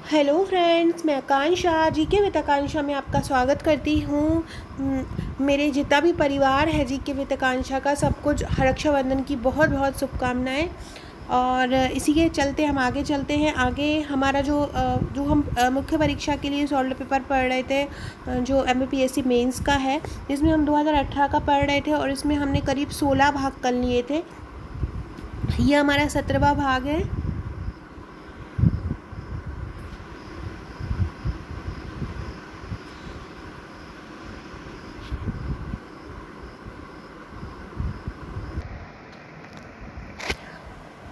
Hello friends, मैं आकांक्षा GK with आकांक्षा में आपका स्वागत करती हूँ। मेरे जितना भी परिवार है जीके विद आकांक्षा का, सबको रक्षाबंधन की बहुत बहुत शुभकामनाएं। और इसी के चलते हम आगे चलते हैं। आगे हमारा जो हम मुख्य परीक्षा के लिए सॉल्व पेपर पढ़ रहे थे, जो MPSC मेंस का है, जिसमें हम 2018 का पढ़ रहे थे और इसमें हमने करीब 16 भाग कर लिए थे। ये हमारा 17वां भाग है।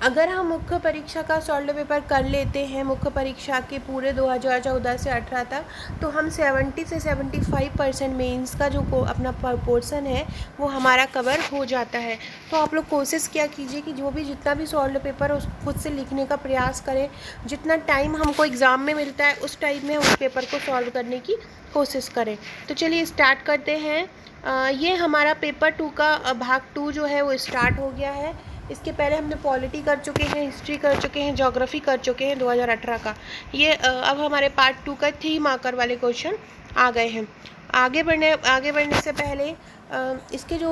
अगर हम मुख्य परीक्षा का सॉल्व पेपर कर लेते हैं, मुख्य परीक्षा के पूरे 2014 से 18 तक, तो हम 70 से 75% मेंस का जो अपना पोर्शन है वो हमारा कवर हो जाता है। तो आप लोग कोशिश क्या कीजिए कि जितना भी सॉल्व पेपर है उसको खुद से लिखने का प्रयास करें। जितना टाइम हमको एग्ज़ाम में मिलता है उस टाइम में उस पेपर को सॉल्व करने की कोशिश करें। तो चलिए स्टार्ट करते हैं। ये हमारा पेपर 2 का भाग 2 जो है वो स्टार्ट हो गया है। इसके पहले हमने पॉलिटी कर चुके हैं, हिस्ट्री कर चुके हैं, ज्योग्राफी कर चुके हैं 2018 का। ये अब हमारे पार्ट 2 का 3 मार्कर वाले क्वेश्चन आ गए हैं। आगे बढ़ने से पहले इसके जो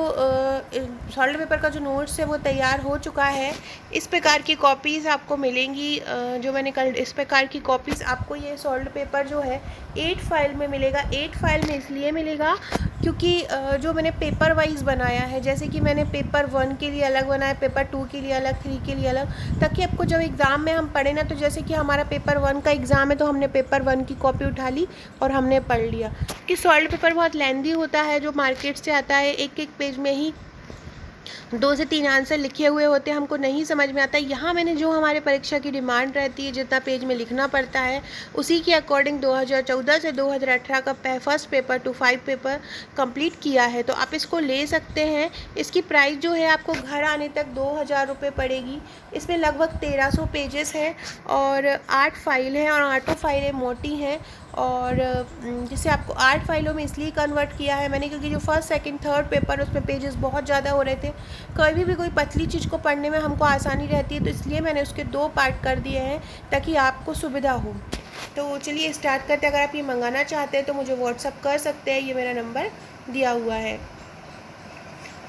सॉल्व पेपर का जो नोट्स है वो तैयार हो चुका है। इस प्रकार की कॉपीज़ आपको मिलेंगी। जो मैंने कल इस प्रकार की कॉपीज़ आपको ये सॉल्व पेपर जो है 8 फाइल में मिलेगा। 8 फाइल में इसलिए मिलेगा क्योंकि जो मैंने पेपर वाइज बनाया है, जैसे कि मैंने पेपर 1 के लिए अलग बनाया, पेपर 2 के लिए अलग, 3 के लिए अलग, ताकि आपको जब एग्ज़ाम में हम पढ़े ना, तो जैसे कि हमारा पेपर 1 का एग्ज़ाम है तो हमने पेपर 1 की कॉपी उठा ली और हमने पढ़ लिया। कि सॉल्व पेपर बहुत लेंदी होता है, जो मार्केट से आता है, एक एक पेज में ही 2 से 3 आंसर लिखे हुए होते हैं, हमको नहीं समझ में आता। यहाँ मैंने जो हमारे परीक्षा की डिमांड रहती है, जितना पेज में लिखना पड़ता है, उसी के अकॉर्डिंग 2014 से 2018 का first paper two 5 paper complete किया है। तो आप इसको ले सकते हैं। इसकी प्राइस जो है आपको घर आने तक 2000 रुपये पड़ेगी। इसमें लगभग 1300 पेजेस हैं और 8 फाइल हैं और 8 फाइलें मोटी हैं। और जिसे आपको 8 फाइलों में इसलिए कन्वर्ट किया है मैंने, क्योंकि जो फर्स्ट सेकंड थर्ड पेपर उसमें पेजेस बहुत ज़्यादा हो रहे थे। कभी भी कोई पतली चीज़ को पढ़ने में हमको आसानी रहती है, तो इसलिए मैंने उसके 2 पार्ट कर दिए हैं ताकि आपको सुविधा हो। तो चलिए स्टार्ट करते हैं। अगर आप ये मंगाना चाहते हैं तो मुझे व्हाट्सअप कर सकते हैं, ये मेरा नंबर दिया हुआ है।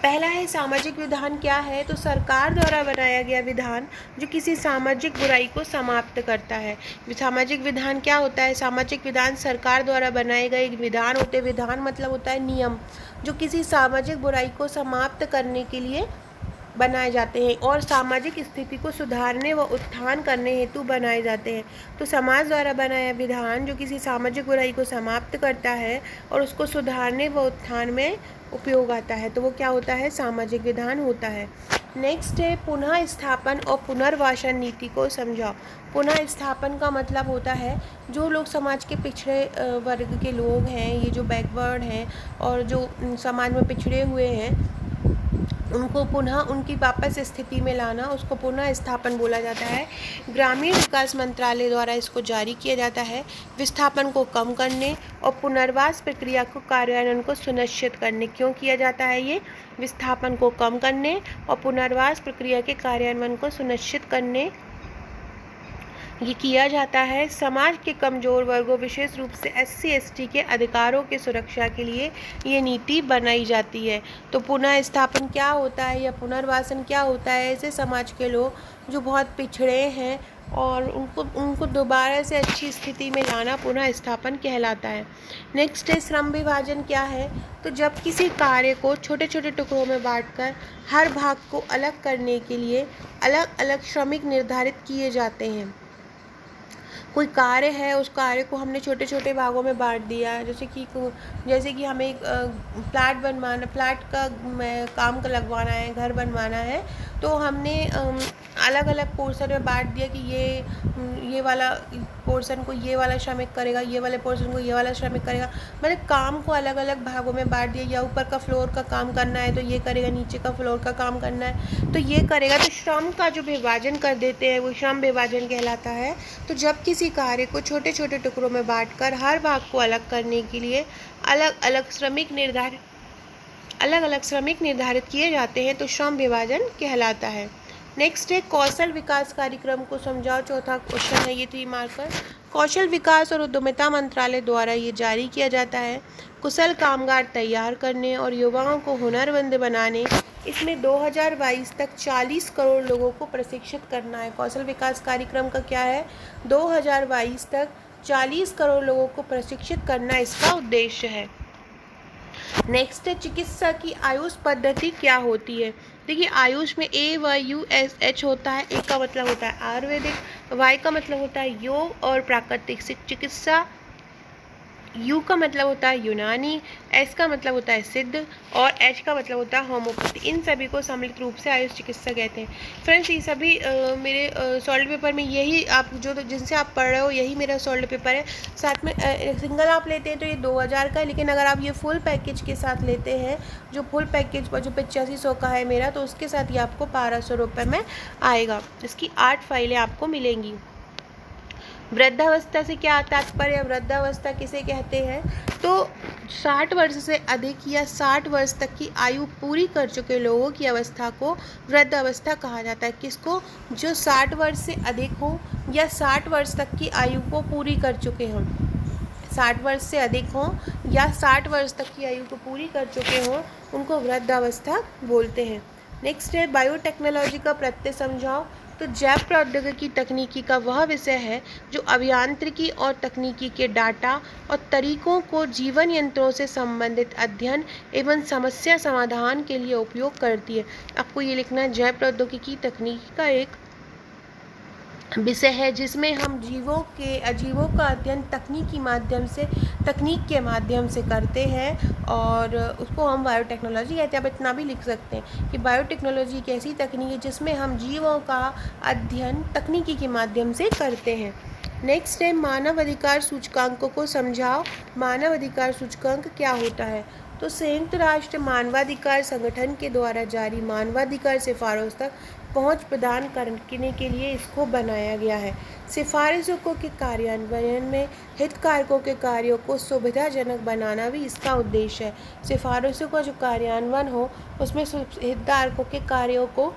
पहला है सामाजिक विधान क्या है। तो सरकार द्वारा बनाया गया विधान जो किसी सामाजिक बुराई को समाप्त करता है। सामाजिक विधान क्या होता है? सामाजिक विधान सरकार द्वारा बनाए गए विधान होते हैं। विधान मतलब होता है नियम, जो किसी सामाजिक बुराई को समाप्त करने के लिए बनाए जाते हैं और सामाजिक स्थिति को सुधारने व उत्थान करने हेतु बनाए जाते हैं। तो समाज द्वारा बनाया विधान जो किसी सामाजिक बुराई को समाप्त करता है और उसको सुधारने व उत्थान में उपयोग आता है, तो वो क्या होता है? सामाजिक विधान होता है। नेक्स्ट है पुनः स्थापन और पुनर्वासन नीति को समझाओ। पुनः स्थापन का मतलब होता है जो लोग समाज के पिछड़े वर्ग के लोग हैं, ये जो बैकवर्ड हैं और जो समाज में पिछड़े हुए हैं, उनको पुनः उनकी वापस स्थिति में लाना, उसको पुनः स्थापन बोला जाता है। ग्रामीण विकास मंत्रालय द्वारा इसको जारी किया जाता है। विस्थापन को कम करने और पुनर्वास प्रक्रिया को कार्यान्वयन को सुनिश्चित करने। क्यों किया जाता है ये? विस्थापन को कम करने और पुनर्वास प्रक्रिया के कार्यान्वयन को सुनिश्चित करने ये किया जाता है। समाज के कमज़ोर वर्गों, विशेष रूप से SC ST के अधिकारों की सुरक्षा के लिए ये नीति बनाई जाती है। तो पुनः स्थापन क्या होता है या पुनर्वासन क्या होता है? ऐसे समाज के लोग जो बहुत पिछड़े हैं और उनको दोबारा से अच्छी स्थिति में लाना पुनः स्थापन कहलाता है। नेक्स्ट है श्रम विभाजन क्या है। तो जब किसी कार्य को छोटे छोटे टुकड़ों में बांटकर हर भाग को अलग करने के लिए अलग अलग श्रमिक निर्धारित किए जाते हैं। कोई कार्य है, उस कार्य को हमने छोटे छोटे भागों में बांट दिया, जैसे कि हमें एक फ्लैट बनवाना, फ्लैट का काम का लगवाना है, घर बनवाना है, तो हमने अलग अलग पोर्शन में बांट दिया कि ये वाला पोर्शन को ये वाला श्रमिक करेगा, ये वाले पोर्शन को ये वाला श्रमिक करेगा। मतलब काम को अलग अलग भागों में बांट दिया। या ऊपर का फ्लोर का काम करना है तो ये करेगा, नीचे का फ्लोर का काम करना है तो ये करेगा। तो श्रम का जो विभाजन कर देते हैं वो श्रम विभाजन कहलाता है। तो जब किसी कार्य को छोटे छोटे टुकड़ों में बांटकर हर भाग को अलग करने के लिए अलग अलग श्रमिक निर्धारित किए जाते हैं तो श्रम विभाजन कहलाता है। नेक्स्ट है कौशल विकास कार्यक्रम को समझाओ। चौथा क्वेश्चन है ये 3 मार्कर। कौशल विकास और उद्यमिता मंत्रालय द्वारा ये जारी किया जाता है। कुशल कामगार तैयार करने और युवाओं को हुनरमंद बनाने, इसमें 2022 तक 40 करोड़ लोगों को प्रशिक्षित करना है। कौशल विकास कार्यक्रम का क्या है, 2022 तक 40 करोड़ लोगों को प्रशिक्षित करना इसका उद्देश्य है। नेक्स्ट है चिकित्सा की आयुष पद्धति क्या होती है। देखिए आयुष में AYUSH होता है। ए का मतलब होता है आयुर्वेदिक, वाई का मतलब होता है योग और प्राकृतिक चिकित्सा, यू का मतलब होता है यूनानी, एस का मतलब होता है सिद्ध और एच का मतलब होता है होम्योपैथी। इन सभी को सम्मिलित रूप से आयुष चिकित्सा कहते हैं। फ्रेंड्स ये सभी मेरे सॉल्व पेपर में यही आप जो जिनसे आप पढ़ रहे हो यही मेरा सॉल्व पेपर है। साथ में सिंगल आप लेते हैं तो ये 2000 का है, लेकिन अगर आप ये फुल पैकेज के साथ लेते हैं, जो फुल पैकेज जो 8500 का है मेरा, तो उसके साथ ये आपको 1200 रुपये में आएगा। इसकी 8 फाइलें आपको मिलेंगी। वृद्धावस्था से क्या तात्पर्य, वृद्धावस्था किसे कहते हैं, तो 60 वर्ष से अधिक या 60 वर्ष तक की आयु पूरी कर चुके लोगों की अवस्था को वृद्धावस्था कहा जाता है। किसको, जो 60 वर्ष से अधिक हो या 60 वर्ष तक की आयु को पूरी कर चुके हों, 60 वर्ष से अधिक हों या 60 वर्ष तक की आयु को पूरी कर चुके हों, उनको वृद्धावस्था बोलते हैं। नेक्स्ट है बायोटेक्नोलॉजी का प्रत्यय समझाओ। तो जैव प्रौद्योगिकी तकनीकी का वह विषय है जो अभियांत्रिकी और तकनीकी के डाटा और तरीकों को जीवन यंत्रों से संबंधित अध्ययन एवं समस्या समाधान के लिए उपयोग करती है। आपको ये लिखना है, जैव प्रौद्योगिकी तकनीकी का एक विषय है जिसमें हम अजीवों का अध्ययन तकनीक के माध्यम से करते हैं और उसको हम बायोटेक्नोलॉजी कहते हैं। आप इतना भी लिख सकते हैं कि बायोटेक्नोलॉजी एक ऐसी तकनीक है जिसमें हम जीवों का अध्ययन तकनीकी के माध्यम से करते हैं। नेक्स्ट है मानव अधिकार सूचकांकों को समझाओ। मानव अधिकार सूचकांक क्या होता है, तो संयुक्त राष्ट्र मानवाधिकार संगठन के द्वारा जारी मानवाधिकार सिफारिश तक पहुंच प्रदान करने के लिए इसको बनाया गया है। सिफारिशों के कार्यान्वयन में हितधारकों के कार्यों को सुविधाजनक बनाना भी इसका उद्देश्य है। सिफारिशों का जो कार्यान्वयन हो उसमें हितधारकों के कार्यों को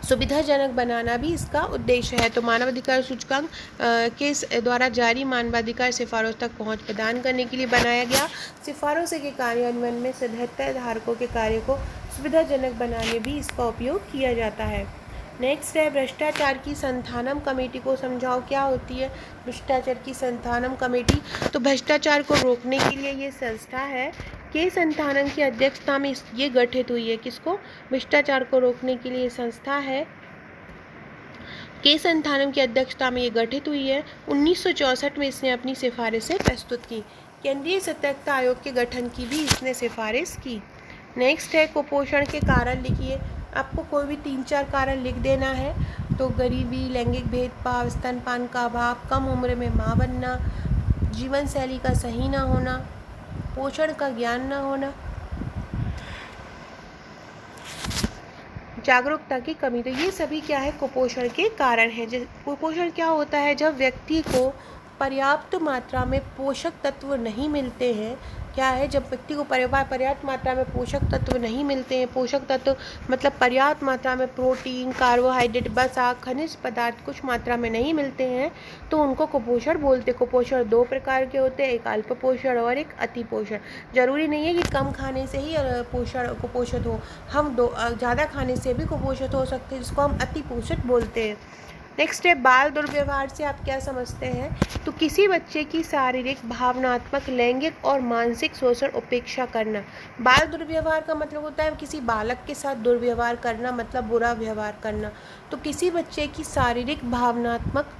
सुविधाजनक बनाना भी इसका उद्देश्य है। तो मानवाधिकार सूचकांक के द्वारा जारी मानवाधिकार सिफारिश तक पहुंच प्रदान करने के लिए बनाया गया। सिफारिशों के कार्यान्वयन में हितधारकों के कार्य को सुविधाजनक बनाने भी इसका उपयोग किया जाता है। नेक्स्ट है भ्रष्टाचार की संथानम कमेटी को समझाओ। क्या होती है भ्रष्टाचार की संथानम कमेटी, तो भ्रष्टाचार को रोकने के लिए ये संस्था है के संथानम की अध्यक्षता में ये गठित हुई है। किसको, भ्रष्टाचार को रोकने के लिए संस्था है के संथानम की अध्यक्षता में ये गठित हुई है। 1964 में इसने अपनी सिफारिशें प्रस्तुत की। केंद्रीय सतर्कता आयोग के गठन की भी इसने सिफारिश की। नेक्स्ट है कुपोषण के कारण लिखिए। आपको कोई भी 3-4 कारण लिख देना है। तो गरीबी, लैंगिक भेदभाव, स्तनपान का अभाव, कम उम्र में माँ बनना, जीवन शैली का सही ना होना, पोषण का ज्ञान न होना, जागरूकता की कमी। तो ये सभी क्या है, कुपोषण के कारण है। कुपोषण क्या होता है, जब व्यक्ति को पर्याप्त मात्रा में पोषक तत्व नहीं मिलते हैं। क्या है, जब व्यक्ति को पर्याप्त मात्रा में पोषक तत्व नहीं मिलते हैं। पोषक तत्व मतलब पर्याप्त मात्रा में प्रोटीन, कार्बोहाइड्रेट, वसा, खनिज पदार्थ कुछ मात्रा में नहीं मिलते हैं तो उनको कुपोषण बोलते हैं। कुपोषण 2 प्रकार के होते हैं, एक अल्प पोषण और एक अति पोषण। जरूरी नहीं है कि कम खाने से ही कुपोषित हो, हम ज़्यादा खाने से भी कुपोषित हो सकते हैं, जिसको हम अति पोषित बोलते हैं। नेक्स्ट है बाल दुर्व्यवहार से आप क्या समझते हैं, तो किसी बच्चे की शारीरिक, भावनात्मक, लैंगिक और मानसिक शोषण उपेक्षा करना। बाल दुर्व्यवहार का मतलब होता है किसी बालक के साथ दुर्व्यवहार करना, मतलब बुरा व्यवहार करना। तो किसी बच्चे की शारीरिक, भावनात्मक,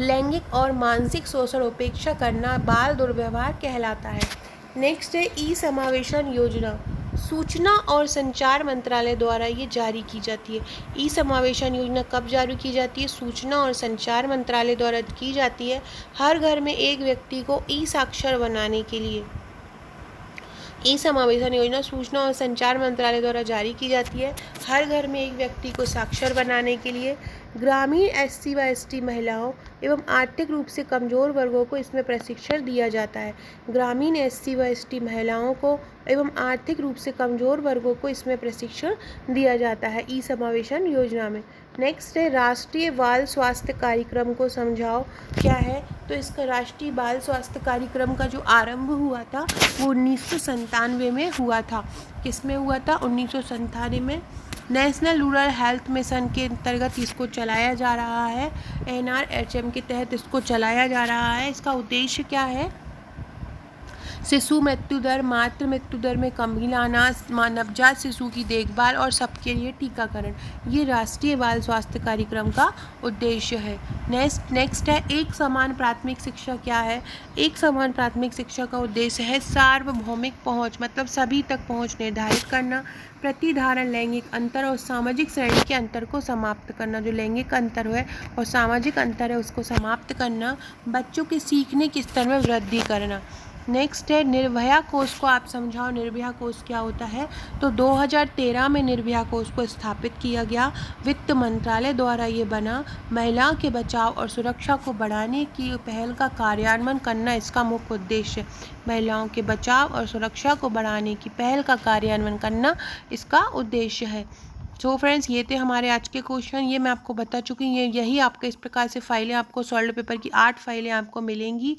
लैंगिक और मानसिक शोषण उपेक्षा करना बाल दुर्व्यवहार कहलाता है। नेक्स्ट है ई समावेशन योजना। सूचना और संचार मंत्रालय द्वारा ये जारी की जाती है। ई समावेशन योजना कब जारी की जाती है, सूचना और संचार मंत्रालय द्वारा की जाती है हर घर में एक व्यक्ति को ई साक्षर बनाने के लिए। ई समावेशन योजना सूचना और संचार मंत्रालय द्वारा जारी की जाती है। हर घर में एक व्यक्ति को साक्षर बनाने के लिए ग्रामीण एससी व एसटी महिलाओं एवं आर्थिक रूप से कमज़ोर वर्गों को इसमें प्रशिक्षण दिया जाता है। ग्रामीण एससी व एसटी महिलाओं को एवं आर्थिक रूप से कमज़ोर वर्गों को इसमें प्रशिक्षण दिया जाता है ई समावेशन योजना में। नेक्स्ट है राष्ट्रीय बाल स्वास्थ्य कार्यक्रम को समझाओ क्या है। तो इसका राष्ट्रीय बाल स्वास्थ्य कार्यक्रम का जो आरंभ हुआ था वो 1997 में हुआ था। किस में हुआ था? 1997 में। नेशनल रूरल हेल्थ मिशन के अंतर्गत इसको चलाया जा रहा है। NRHM के तहत इसको चलाया जा रहा है। इसका उद्देश्य क्या है? शिशु मृत्यु दर, मातृ मृत्यु दर में कमी लाना, नवजात शिशु की देखभाल और सबके लिए टीकाकरण, ये राष्ट्रीय बाल स्वास्थ्य कार्यक्रम का उद्देश्य है। नेक्स्ट है एक समान प्राथमिक शिक्षा क्या है। एक समान प्राथमिक शिक्षा का उद्देश्य है सार्वभौमिक पहुंच, मतलब सभी तक पहुंच निर्धारित करना, प्रतिधारण लैंगिक अंतर और सामाजिक श्रेणी के अंतर को समाप्त करना। जो लैंगिक अंतर है और सामाजिक अंतर है उसको समाप्त करना, बच्चों के सीखने के स्तर में वृद्धि करना। नेक्स्ट है निर्भया कोष को आप समझाओ। निर्भया कोष क्या होता है? तो 2013 में निर्भया कोष को स्थापित किया गया। वित्त मंत्रालय द्वारा ये बना। महिलाओं के बचाव और सुरक्षा को बढ़ाने की पहल का कार्यान्वयन करना इसका मुख्य उद्देश्य। महिलाओं के बचाव और सुरक्षा को बढ़ाने की पहल का कार्यान्वयन करना इसका उद्देश्य है। सो फ्रेंड्स, ये थे हमारे आज के क्वेश्चन। ये मैं आपको बता चुकी हूँ। यही आपको इस प्रकार से फाइलें आपको सॉल्व पेपर की 8 फाइलें आपको मिलेंगी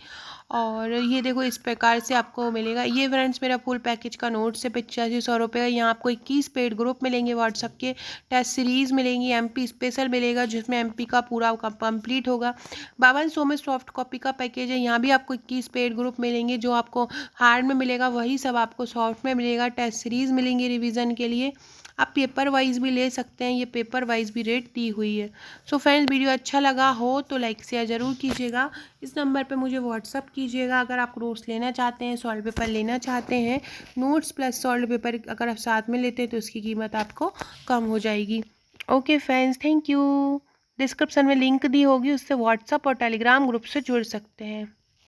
और ये देखो इस प्रकार से आपको मिलेगा। ये फ्रेंड्स मेरा फुल पैकेज का नोट्स है 8500 रुपये का। यहाँ आपको 21 पेड ग्रुप मिलेंगे व्हाट्सअप के, टेस्ट सीरीज़ मिलेंगी, MP स्पेशल मिलेगा जिसमें MP का पूरा कंप्लीट होगा। 5200 में सॉफ्ट कॉपी का पैकेज है। यहाँ भी आपको 21 पेड ग्रुप मिलेंगे। जो आपको हार्ड में मिलेगा वही सब आपको सॉफ्ट में मिलेगा। टेस्ट सीरीज़ मिलेंगी रिवीजन के लिए। आप पेपर वाइज भी ले सकते हैं, ये पेपर वाइज भी रेट दी हुई है। सो फ्रेंड्स, वीडियो अच्छा लगा हो तो लाइक शेयर ज़रूर कीजिएगा। इस नंबर पे मुझे व्हाट्सअप कीजिएगा अगर आप नोट्स लेना चाहते हैं, सॉल्व पेपर लेना चाहते हैं। नोट्स प्लस सॉल्व पेपर अगर आप साथ में लेते हैं तो उसकी कीमत आपको कम हो जाएगी। Okay friends, thank you. Description में लिंक दी होगी, उससे व्हाट्सअप और टेलीग्राम ग्रुप से जुड़ सकते हैं।